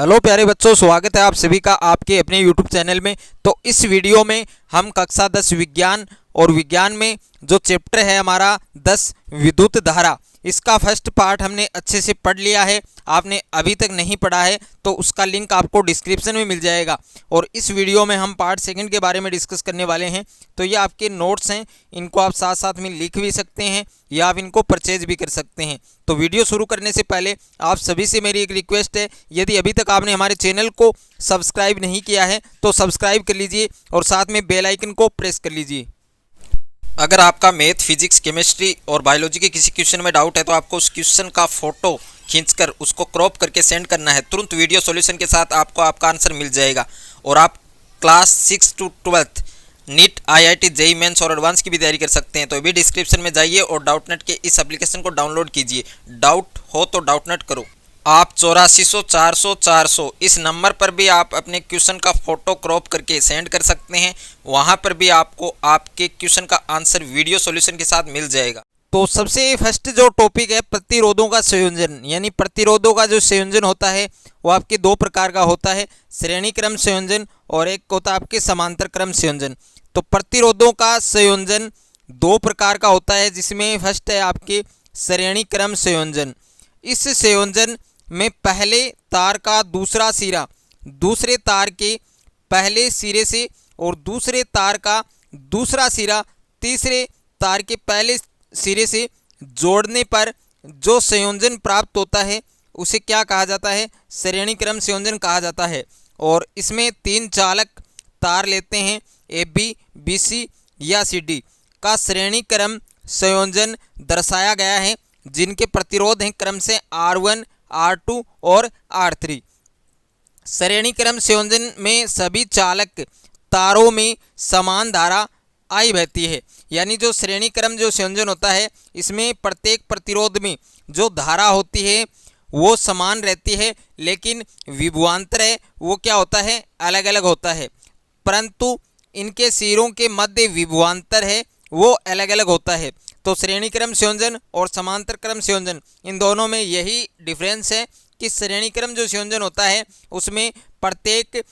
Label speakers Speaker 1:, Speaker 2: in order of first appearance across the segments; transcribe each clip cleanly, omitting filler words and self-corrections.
Speaker 1: Hello प्यारे बच्चों, स्वागत है आप सभी का आपके अपने YouTube चैनल में। तो इस वीडियो में हम कक्षा 10 विज्ञान और विज्ञान में जो चैप्टर है हमारा 10 विद्युत धारा, इसका फर्स्ट पार्ट हमने अच्छे से पढ़ लिया है। आपने अभी तक नहीं पढ़ा है तो उसका लिंक आपको डिस्क्रिप्शन में मिल जाएगा। और इस वीडियो में हम पार्ट सेकंड के बारे में डिस्कस करने वाले हैं। तो ये आपके नोट्स हैं, इनको आप साथ साथ में लिख भी सकते हैं या आप इनको परचेज भी कर सकते हैं। तो वीडियो शुरू करने से पहले आप सभी से मेरी एक रिक्वेस्ट है, यदि अभी तक आपने हमारे चैनल को सब्सक्राइब नहीं किया है तो सब्सक्राइब कर लीजिए और साथ में बेल आइकन को प्रेस कर लीजिए। अगर आपका मैथ, फिजिक्स, केमिस्ट्री और बायोलॉजी के किसी क्वेश्चन में डाउट है तो आपको उस क्वेश्चन का फोटो खींचकर उसको क्रॉप करके सेंड करना है। तुरंत वीडियो सॉल्यूशन के साथ आपको आपका आंसर मिल जाएगा। और आप class 6 to 12 NEET, IIT, JEE mains और एडवांस की भी तैयारी कर सकते हैं। तो अभी डिस्क्रिप्शन में जाइए और डाउटनेट के इस एप्लीकेशन को डाउनलोड कीजिए। डाउट हो तो डाउटनेट करो। आप 8400 400 400 इस नंबर पर भी आप अपने क्वेश्चन का फोटो क्रॉप करके सेंड कर सकते हैं। वहां पर भी आपको आपके क्वेश्चन का आंसर वीडियो सॉल्यूशन के साथ मिल जाएगा। तो सबसे फर्स्ट जो टॉपिक है प्रतिरोधों का संयोजन, यानी प्रतिरोधों का जो संयोजन होता है वो आपके दो प्रकार का होता है, श्रेणी क्रम संयोजन और एक होता है आपके समांतर क्रम संयोजन। तो प्रतिरोधों का संयोजन दो प्रकार का होता है, जिसमें फर्स्ट है आपके श्रेणी क्रम संयोजन। इस संयोजन में पहले तार का दूसरा सिरा दूसरे तार के पहले सिरे से और दूसरे तार का दूसरा सिरा तीसरे तार के पहले सिरे से जोड़ने पर जो संयोजन प्राप्त होता है उसे क्या कहा जाता है? श्रेणी क्रम संयोजन कहा जाता है। और इसमें तीन चालक तार लेते हैं, AB, BC या CD का श्रेणी क्रम संयोजन दर्शाया गया है, जिनके प्रतिरोध हैं क्रम से R1, R2 और R3। श्रेणी क्रम संयोजन में सभी चालक तारों में समान धारा I बहती है। यानी जो श्रेणी क्रम जो संयोजन होता है इसमें प्रत्येक प्रतिरोध में जो धारा होती है वो समान रहती है, लेकिन विभवांतर है वो क्या होता है? अलग अलग होता है। परंतु इनके सिरों के मध्य विभवांतर है वो अलग अलग होता है। तो श्रेणी क्रम संयोजन और समांतर क्रम संयोजन, इन दोनों में यही डिफरेंस है कि श्रेणी क्रम जो संयोजन होता है उसमें प्रत्येक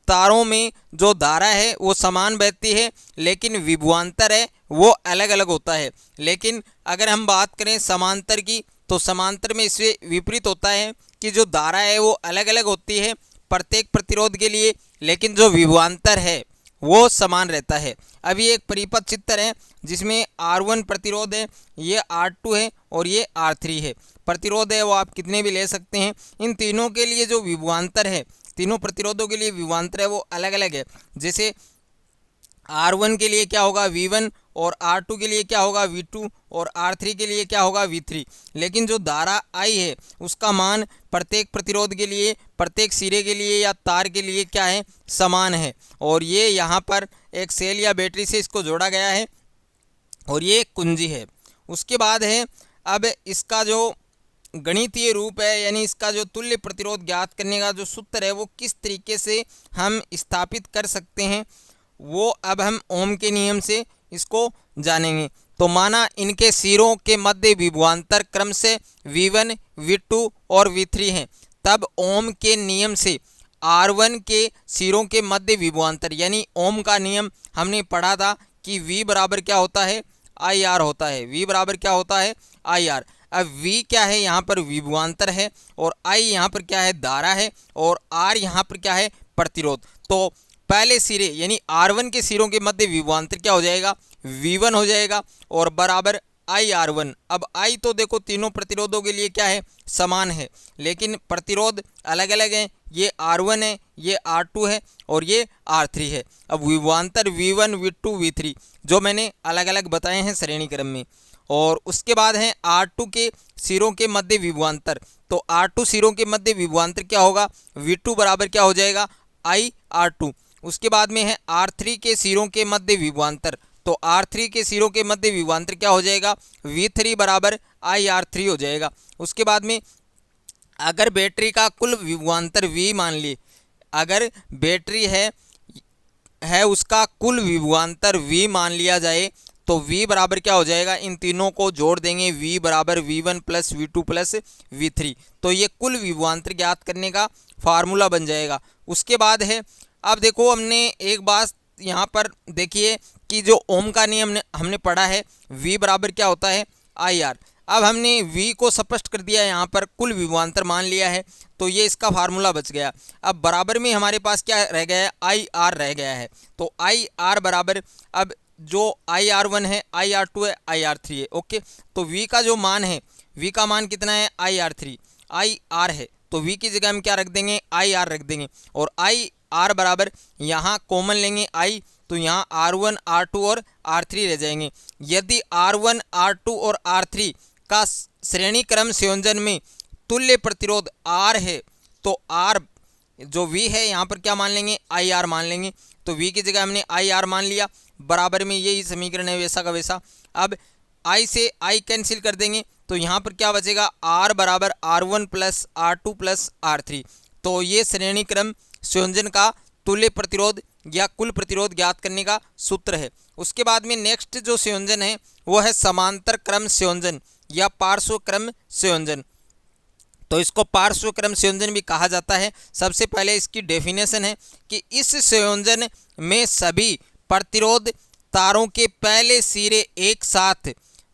Speaker 1: तारों में जो धारा है वो समान बहती है, लेकिन विभवांतर है वो अलग अलग होता है। लेकिन अगर हम बात करें समांतर की, तो समांतर में इससे विपरीत होता है कि जो धारा है वो अलग अलग होती है प्रत्येक प्रतिरोध के लिए, लेकिन जो विभवांतर है वो समान रहता है। अभी एक परिपथ चित्र है जिसमें R1 प्रतिरोध है, ये R2 है और ये R3 है। प्रतिरोध है वो आप कितने भी ले सकते हैं। इन तीनों के लिए जो विभवांतर है, तीनों प्रतिरोधों के लिए विभवांतर है वो अलग अलग है। जैसे R1 के लिए क्या होगा? V1 और R2 के लिए क्या होगा? V2 और R3 के लिए क्या होगा? V3। लेकिन जो धारा I है उसका मान प्रत्येक प्रतिरोध के लिए, प्रत्येक सिरे के लिए या तार के लिए क्या है? समान है। और ये यहाँ पर एक सेल या बैटरी से इसको जोड़ा गया है और ये कुंजी है। उसके बाद है अब इसका जो गणितीय रूप है, यानी इसका जो तुल्य प्रतिरोध ज्ञात करने का जो सूत्र है वो किस तरीके से हम स्थापित कर सकते हैं, वो अब हम ओम के नियम से इसको जानेंगे। तो माना इनके सिरों के मध्य विभवांतर क्रम से V1, V2 और V3 हैं, तब ओम के नियम से R1 के सिरों के मध्य विभवांतर, यानी ओम का नियम हमने पढ़ा था कि V बराबर क्या होता है? IR होता है। V बराबर क्या होता है? IR। अब V क्या है? यहाँ पर विभवांतर है और I यहाँ पर क्या है? धारा है और R यहाँ पर क्या है? प्रतिरोध। तो पहले सिरे यानी R1 के सिरों के मध्य विभवांतर क्या हो जाएगा? V1 हो जाएगा और बराबर IR1। अब I तो देखो तीनों प्रतिरोधों के लिए क्या है? समान है, लेकिन प्रतिरोध अलग अलग हैं। ये R1 है, ये R2 है और ये R3 है। अब विभवांतर V1, V2, V3 जो मैंने अलग अलग बताए हैं श्रेणी क्रम में। और उसके बाद है R2 के सिरों के मध्य विभवांतर। तो R2 सिरों के मध्य विभवांतर क्या होगा? V2 बराबर क्या हो जाएगा? IR2। उसके बाद में है R3 के सिरों के मध्य विभवांतर। तो R3 के सिरों के मध्य विभवांतर क्या हो जाएगा? V3 बराबर IR3 हो जाएगा। उसके बाद में अगर बैटरी का कुल विभवांतर V मान लिए, अगर बैटरी है उसका कुल विभवांतर V मान लिया जाए, तो V बराबर क्या हो जाएगा, इन तीनों को जोड़ देंगे, V बराबर V1 plus V2 plus V3। तो ये कुल विभवांतर ज्ञात करने का फार्मूला बन जाएगा। उसके बाद है, अब देखो हमने एक बात यहाँ पर देखिए कि जो ओम का नियम हमने पढ़ा है, V बराबर क्या होता है, IR। अब हमने V को स्पष्ट कर दिया, यहाँ पर कुल विभवांतर मान लिया है, तो ये इसका फार्मूला बच गया। अब बराबर में हमारे पास क्या रह गया है, IR रह गया है। तो IR बराबर, अब जो IR1 है, IR2 है, IR3 है। ओके, तो V का जो मान है, V का मान कितना है, IR3, IR है, तो V की जगह हम क्या रख देंगे, IR रख देंगे। और IR बराबर यहाँ कॉमन लेंगे I, तो यहाँ R1 R2 और R3 रह जाएंगे। यदि R1 R2 और R3 का श्रेणी क्रम संयोजन में तुल्य प्रतिरोध R है, तो R जो V है यहाँ पर क्या मान लेंगे, IR मान लेंगे। तो V की जगह हमने IR मान लिया, बराबर में यही समीकरण है वैसा का वैसा। अब I से I कैंसिल कर देंगे, तो यहाँ पर क्या बचेगा, R बराबर R1 plus R2 plus R3। तो ये श्रेणी क्रम संयोजन का तुल्य प्रतिरोध या कुल प्रतिरोध ज्ञात करने का सूत्र है। उसके बाद में नेक्स्ट जो संयोजन है वो है समांतर क्रम संयोजन या पार्श्व क्रम संयोजन। तो इसको पार्श्व क्रम संयोजन भी कहा जाता है। सबसे पहले इसकी डेफिनेशन है कि इस संयोजन में सभी प्रतिरोध तारों के पहले सिरे एक साथ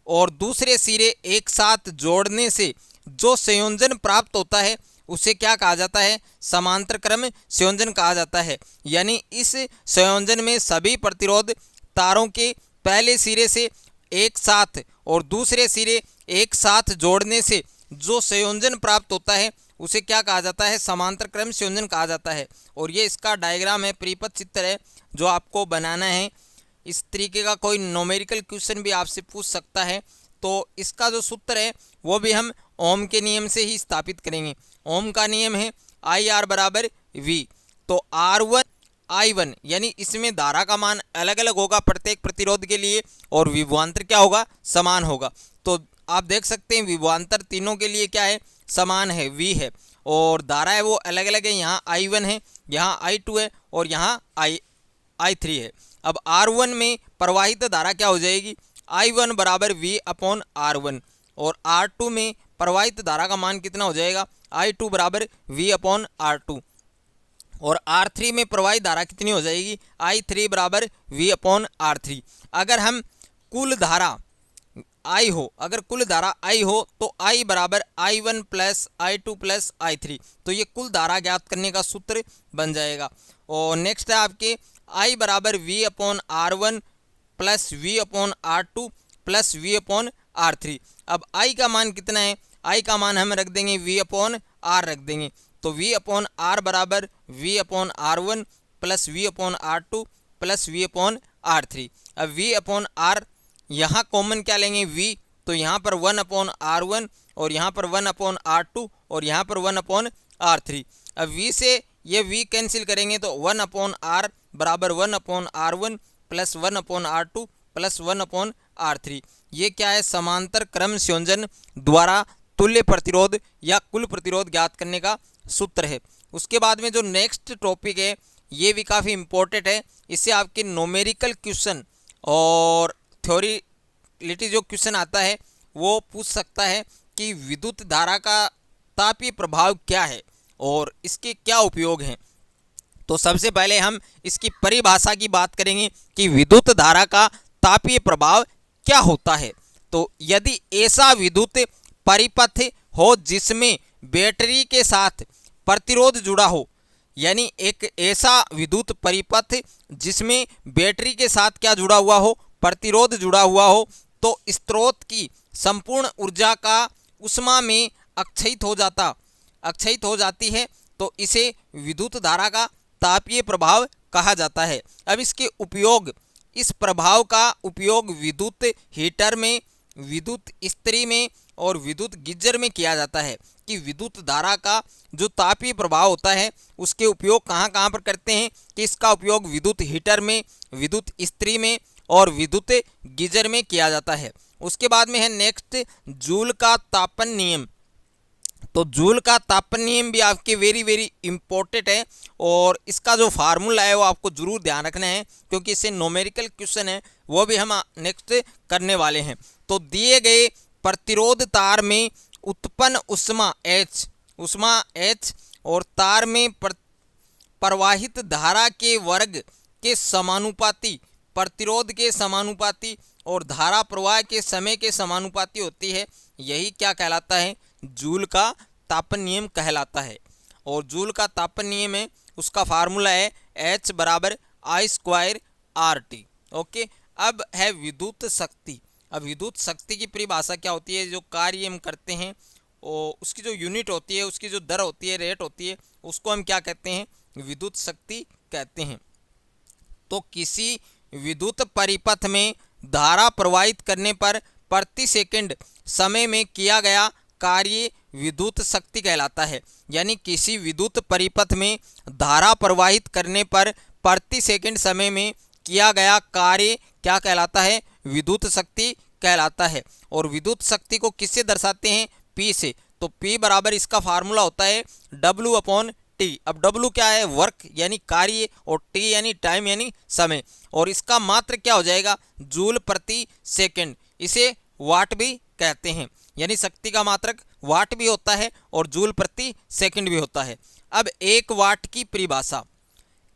Speaker 1: और दूसरे सिरे एक साथ जोड़ने से जो संयोजन प्राप्त होता है उसे क्या कहा जाता है, समांतर क्रम संयोजन कहा जाता है। यानी इस संयोजन में सभी प्रतिरोध तारों के पहले सिरे से एक साथ और दूसरे सिरे एक साथ जोड़ने से जो संयोजन प्राप्त होता है उसे क्या कहा जाता है, समांतर क्रम संयोजन कहा जाता है। और ये इसका डायग्राम है, परिपथ चित्र है जो आपको बनाना है। इस तरीके का कोई न्यूमेरिकल क्वेश्चन भी आपसे पूछ सकता है। तो इसका जो सूत्र है वो भी हम ओम के नियम से ही स्थापित करेंगे। ओम का नियम है IR बराबर V। तो R1 I1 यानी इसमें धारा का मान अलग अलग होगा प्रत्येक प्रतिरोध के लिए और विभवांतर क्या होगा, समान होगा। तो आप देख सकते हैं विभवांतर तीनों के लिए क्या है, समान है, V है। और धारा है वो अलग अलग है, यहाँ I1 है, यहाँ I2 है और यहाँ I3 है। अब R1 में प्रवाहित धारा क्या हो जाएगी, I1 बराबर V अपॉन R1। और R2 में प्रवाहित धारा का मान कितना हो जाएगा, I2 बराबर V अपॉन R2। और R3 में प्रवाहित धारा कितनी हो जाएगी, I3 बराबर V अपॉन R3। अगर हम कुल धारा I हो, अगर कुल धारा I हो तो I बराबर I1 plus I2 plus I3। तो ये कुल धारा ज्ञात करने का सूत्र बन जाएगा। और नेक्स्ट है आपके I बराबर V upon R1 plus V upon R2 plus V upon R3। अब I का मान कितना है, I का मान हम रख देंगे V अपॉन R रख देंगे। तो V अपॉन R बराबर V upon R1 plus V upon R2 plus V upon R3। अब V अपॉन R यहाँ कॉमन क्या लेंगे, V, तो यहाँ पर 1 अपॉन R1 और यहाँ पर 1 अपॉन R2 और यहाँ पर 1 अपॉन R3। अब V से ये V कैंसिल करेंगे तो 1 अपॉन R बराबर 1 upon R1 plus 1 upon R2 plus 1 upon R3। ये क्या है, समांतर क्रम संयोजन द्वारा तुल्य प्रतिरोध या कुल प्रतिरोध ज्ञात करने का सूत्र है। उसके बाद में जो नेक्स्ट टॉपिक है ये भी काफ़ी इम्पोर्टेंट है। इससे आपके न्यूमेरिकल क्वेश्चन और थ्योरीलिटी जो क्वेश्चन आता है वो पूछ सकता है कि विद्युत धारा का तापीय प्रभाव क्या है और इसके क्या उपयोग हैं। तो सबसे पहले हम इसकी परिभाषा की बात करेंगे कि विद्युत धारा का तापीय प्रभाव क्या होता है। तो यदि ऐसा विद्युत परिपथ हो जिसमें बैटरी के साथ प्रतिरोध जुड़ा हो, यानी एक ऐसा विद्युत परिपथ जिसमें बैटरी के साथ क्या जुड़ा हुआ हो, प्रतिरोध जुड़ा हुआ हो, तो स्रोत की संपूर्ण ऊर्जा का उष्मा में अक्षयित हो जाती है, तो इसे विद्युत धारा का तापीय प्रभाव कहा जाता है। अब इसके उपयोग, इस प्रभाव का उपयोग विद्युत हीटर में, विद्युत इस्त्री में और विद्युत गीजर में किया जाता है कि विद्युत धारा का जो तापीय प्रभाव होता है उसके उपयोग कहाँ कहाँ पर करते हैं कि इसका उपयोग विद्युत हीटर में, विद्युत इस्त्री में और विद्युत गीजर में किया जाता है। उसके बाद में है नेक्स्ट जूल का तापन नियम। तो जूल का तापन नियम भी आपके वेरी वेरी इंपॉर्टेंट है और इसका जो फार्मूला है वो आपको जरूर ध्यान रखना है, क्योंकि इससे न्यूमेरिकल क्वेश्चन है वो भी हम नेक्स्ट करने वाले हैं। तो दिए गए प्रतिरोध तार में उत्पन्न उष्मा H और तार में प्रवाहित धारा के वर्ग के समानुपाती, प्रतिरोध के समानुपाती और धारा प्रवाह के समय के समानुपाती होती है, यही क्या कहलाता है, जूल का तापन नियम कहलाता है। और जूल का तापन नियम है, उसका फार्मूला है H बराबर I² RT। ओके, अब है विद्युत शक्ति। अब विद्युत शक्ति की परिभाषा क्या होती है, जो कार्य हम करते हैं और उसकी जो यूनिट होती है, उसकी जो दर होती है, रेट होती है, उसको हम क्या कहते हैं, विद्युत शक्ति कहते हैं। तो किसी विद्युत परिपथ में धारा प्रवाहित करने पर प्रति सेकंड समय में किया गया कार्य विद्युत शक्ति कहलाता है। यानी किसी विद्युत परिपथ में धारा प्रवाहित करने पर प्रति सेकंड समय में किया गया कार्य क्या कहलाता है, विद्युत शक्ति कहलाता है। और विद्युत शक्ति को किससे दर्शाते हैं, P से। तो P बराबर इसका फार्मूला होता है W/T। अब W क्या है, वर्क यानी कार्य, और T यानी टाइम यानी समय, और इसका मात्रक क्या हो जाएगा, जूल प्रति सेकंड। इसे वाट भी कहते हैं, यानी शक्ति का मात्रक वाट भी होता है और जूल प्रति सेकंड भी होता है। अब 1 वाट की परिभाषा,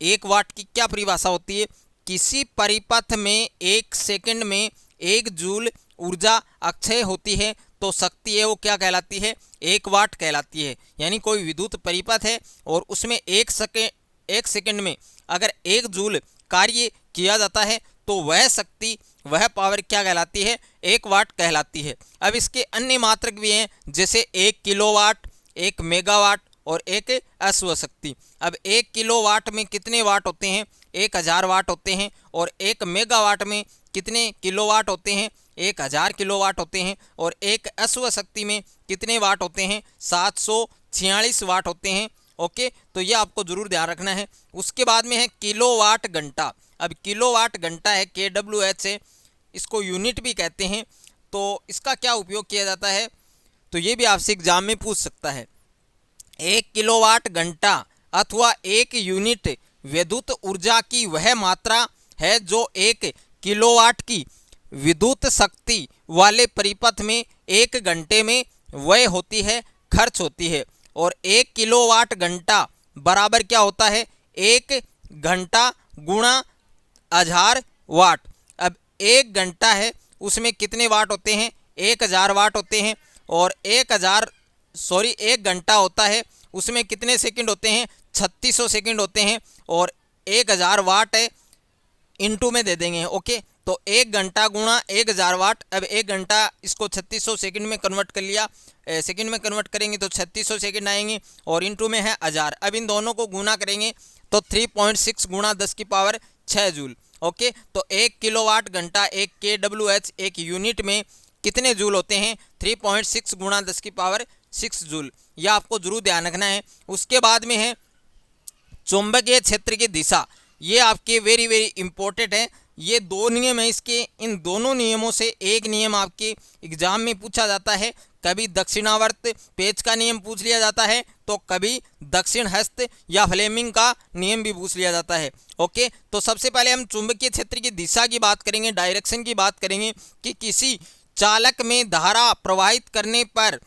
Speaker 1: 1 वाट की क्या परिभाषा होती है, किसी परिपथ में 1 सेकंड में 1 जूल ऊर्जा अक्षय होती है तो शक्ति है वो क्या कहलाती है, 1 वाट कहलाती है। यानी कोई विद्युत परिपथ है और उसमें 1 सेकंड में अगर 1 जूल कार्य किया जाता है तो वह शक्ति, वह पावर क्या कहलाती है, 1 वाट कहलाती है। अब इसके अन्य मात्रक भी हैं, जैसे 1 किलोवाट, 1 मेगावाट और 1 अश्व शक्ति। अब 1 किलोवाट में कितने वाट होते हैं, 1000 वाट होते हैं, और 1 मेगावाट में कितने किलोवाट होते हैं, 1000 किलोवाट होते हैं, और 1 अश्व शक्ति में कितने वाट होते हैं, 746 वाट होते हैं। ओके, तो ये आपको जरूर ध्यान रखना है। उसके बाद में है किलोवाट घंटा। अब किलोवाट घंटा है kWh है, इसको यूनिट भी कहते हैं। तो इसका क्या उपयोग किया जाता है, तो ये भी आपसे एग्जाम में पूछ सकता है। 1 किलोवाट घंटा अथवा 1 यूनिट विद्युत ऊर्जा की वह मात्रा है जो 1 किलोवाट की विद्युत शक्ति वाले परिपथ में 1 घंटे में व्यय होती है, खर्च होती है। और 1 किलोवाट घंटा बराबर क्या होता है, 1 घंटा गुणा 1000 वाट। अब 1 घंटा है उसमें कितने वाट होते हैं, 1000 वाट होते हैं, और 1 घंटा होता है उसमें कितने सेकंड होते हैं, 3600 सेकंड होते हैं, और 1000 वाट है इंटू में दे देंगे। ओके, तो 1 घंटा गुणा 1000 वाट। अब 1 घंटा इसको 3600 सेकंड में कन्वर्ट कर लिया, सेकंड में कन्वर्ट करेंगे तो 3600 सेकंड आएंगे, और इंटू में है 1000। अब इन दोनों को गुना करेंगे तो 3.6 गुणा 10⁶ जूल। ओके, तो 1 किलोवाट घंटा 1 kWh 1 यूनिट में कितने जूल होते हैं, 3.6 गुणा 10⁶ जूल। यह आपको जरूर ध्यान रखना है। उसके बाद में है चुंबकीय क्षेत्र की दिशा। ये आपके वेरी वेरी इंपॉर्टेंट है। ये 2 नियम है इसके, इन दोनों नियमों से एक नियम आपके एग्जाम में पूछा जाता है। कभी दक्षिणावर्त पेच का नियम पूछ लिया जाता है, तो कभी दक्षिण हस्त या फ्लेमिंग का नियम भी पूछ लिया जाता है। ओके, तो सबसे पहले हम चुंबकीय क्षेत्र की दिशा की बात करेंगे, डायरेक्शन की बात करेंगे कि किसी चालक में धारा प्रवाहित करने पर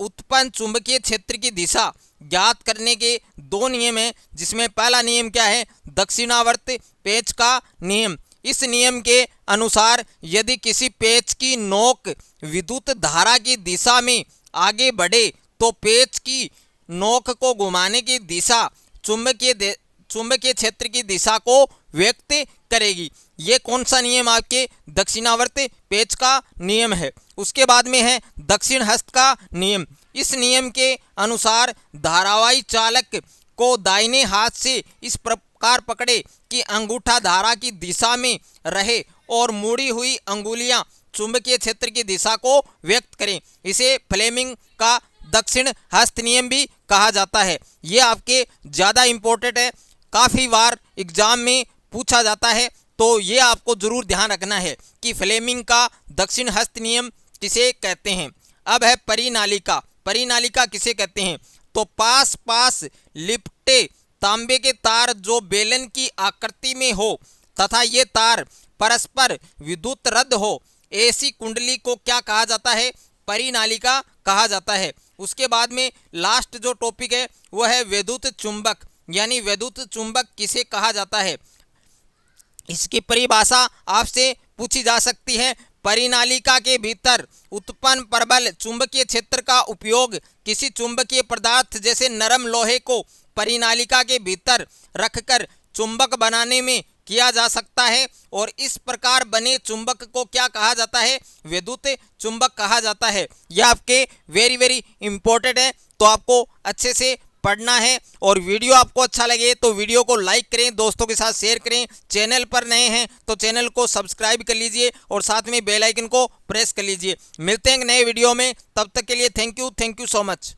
Speaker 1: उत्पन्न चुंबकीय क्षेत्र की दिशा ज्ञात करने के 2 नियम हैं, जिसमें पहला नियम क्या है, दक्षिणावर्त पेच का नियम। इस नियम के अनुसार यदि किसी पेच की नोक विद्युत धारा की दिशा में आगे बढ़े तो पेच की नोक को घुमाने की दिशा चुंबकीय क्षेत्र की दिशा को व्यक्त करेगी। ये कौन सा नियम, आपके दक्षिणावर्त पेच का नियम है। उसके बाद में है दक्षिण हस्त का नियम। इस नियम के अनुसार धारावाही चालक को दाहिने हाथ से इस प्रकार पकड़े कि अंगूठा धारा की दिशा में रहे और मुड़ी हुई अंगुलियां चुंबकीय क्षेत्र की दिशा को व्यक्त करें। इसे फ्लेमिंग का दक्षिण हस्त नियम भी कहा जाता है। ये आपके ज़्यादा इम्पोर्टेंट है, काफ़ी बार एग्जाम में पूछा जाता है, तो ये आपको जरूर ध्यान रखना है कि फ्लेमिंग का दक्षिण हस्त नियम किसे कहते हैं। अब है परिनालिका। परिनालिका किसे कहते हैं? तो पास पास लिपटे तांबे के तार जो बेलन की आकृति में हो तथा ये तार परस्पर विद्युत रद्द हो, ऐसी कुंडली को क्या कहा जाता है? परिनालिका कहा जाता है। उसके बाद में लास्ट जो टॉपिक है वो है विद्युत चुंबक, यानी विद्युत चुंबक किसे कहा जाता है? इसकी परिभाषा आपसे पूछी जा सकती है। परिनालिका के भीतर उत्पन्न प्रबल चुंबकीय क्षेत्र का उपयोग किसी चुंबकीय पदार्थ जैसे नरम लोहे को परिनालिका के भीतर रखकर चुंबक बनाने में किया जा सकता है और इस प्रकार बने चुंबक को क्या कहा जाता है? विद्युत चुंबक कहा जाता है। यह आपके वेरी इंपॉर्टेंट है, तो आपको अच्छे से पढ़ना है। और वीडियो आपको अच्छा लगे तो वीडियो को लाइक करें, दोस्तों के साथ शेयर करें। चैनल पर नए हैं तो चैनल को सब्सक्राइब कर लीजिए और साथ में बेल आइकन को प्रेस कर लीजिए। मिलते हैं नए वीडियो में, तब तक के लिए थैंक यू सो मच।